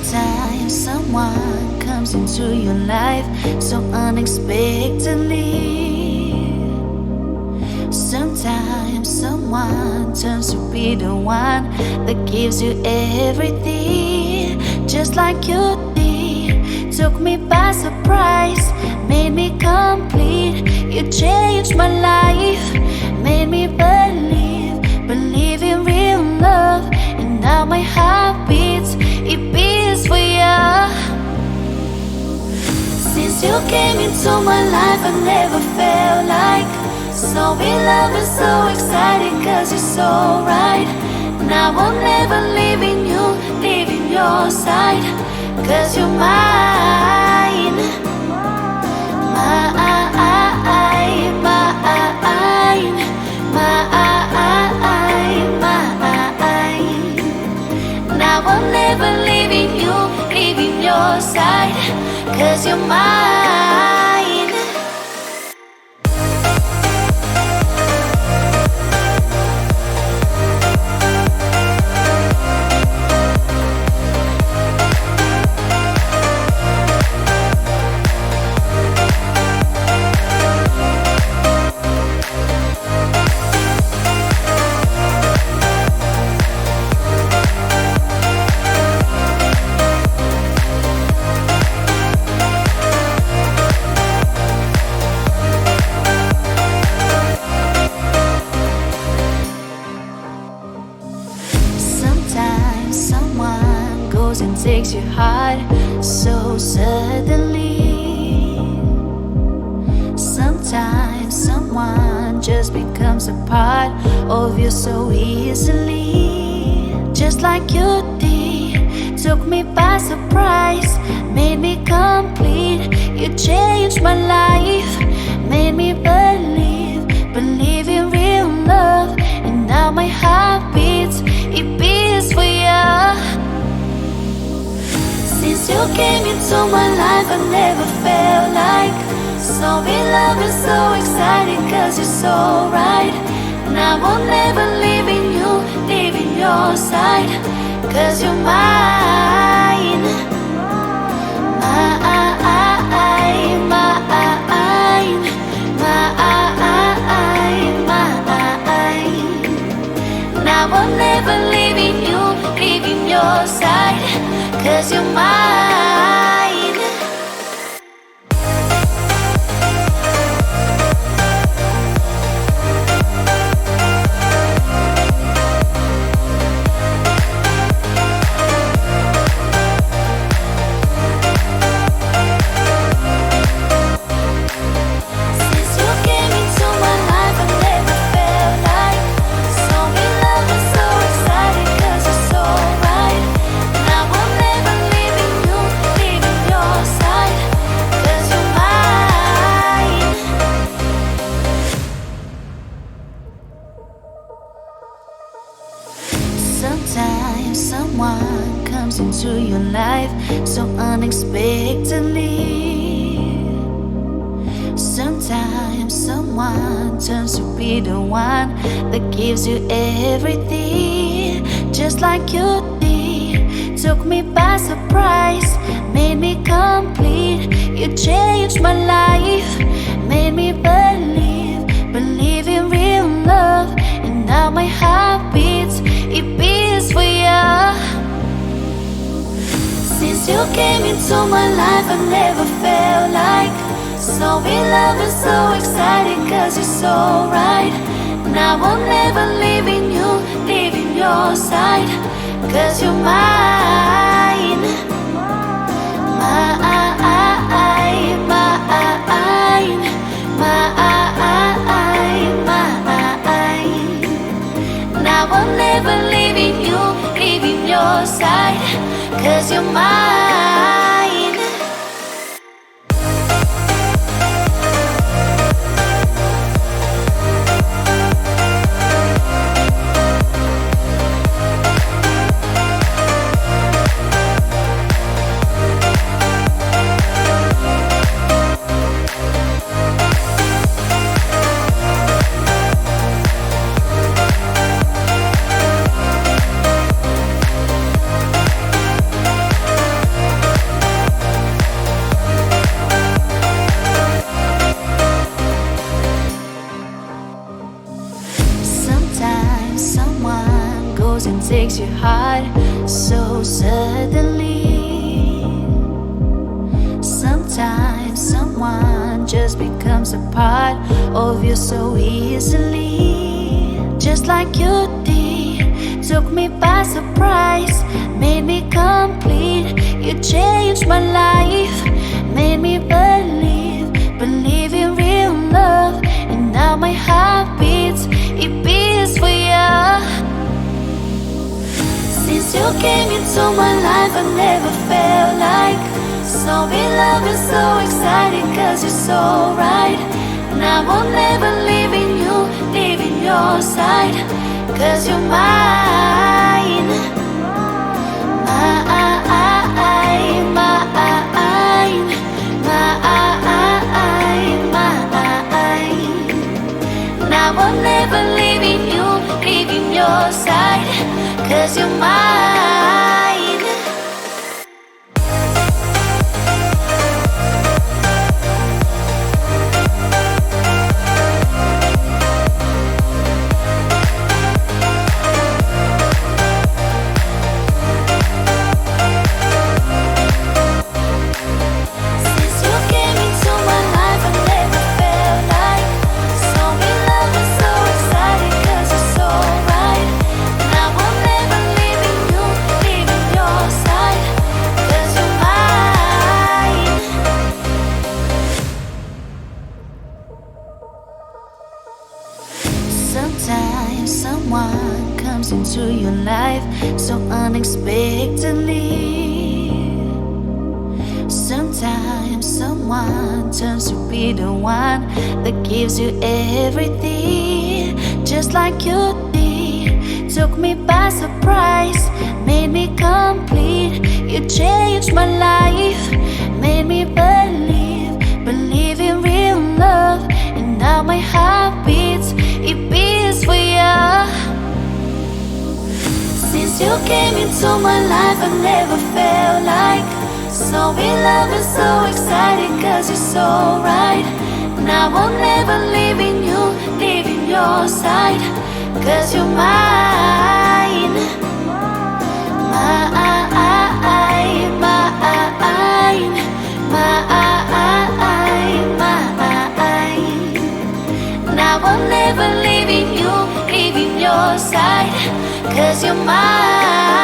Sometimes someone comes into your life so unexpectedly. Sometimes someone turns to be the one that gives you everything, just like you did. Took me by surprise, made me complete. You changed my life, made me believe in real love. And now my heart beats, it beats for you. Since you came into my life, I never felt like so in love and so excited, cause you're so right. Now I'm never leaving you, leaving your side, cause you're mine. Mine, mine, mine. Now I'm never leaving you, leaving your side, cause you're mine. Someone goes and takes your heart so suddenly. Sometimes someone just becomes a part of you so easily, just like you did. Took me by surprise, made me complete. You changed my life, made me believe in real love. And now my heart beats, it beats for you. Since you came into my life, I never felt like so in love and so excited, cause you're so right. Now I'm never leaving you, leaving your side, cause you're mine. Mine, mine, mine. Now I'm never leaving you, leaving your side, cause you're mine. Sometimes someone comes into your life so unexpectedly. Sometimes someone turns to be the one that gives you everything, just like you did. Took me by surprise, made me complete. You changed my life, made me believe in real love. And now my heart beats, it beats for you. Since you came into my life, I never felt like so in love and so excited, cause you're so right. Now I'm never leaving you, leaving your side, cause you're mine. Mine, mine, mine. Now I'm never leaving you, leaving your side, cause you're mine. and takes your heart so suddenly. Sometimes someone just becomes a part of you so easily. Just like you did, took me by surprise, made me complete. You changed my life, made me believe in real love. And now my heart beats, it beats for you. Since you came into my life, I never felt like so in love and so excited, cause you're so right. And I will never leaving your side, cause you're mine. And I will never leaving your side, cause you're mine. Sometimes someone comes into your life so unexpectedly. Sometimes someone turns to be the one that gives you everything. Just like you did, took me by surprise, made me complete. You changed my life, made me believe in real love. And now my heart beats, it beats for you. Since you came into my life, I never felt like so in love and so excited, cause you're so right. And I will never leaving your side, cause you're mine. And I will never leaving your side, cause you're mine.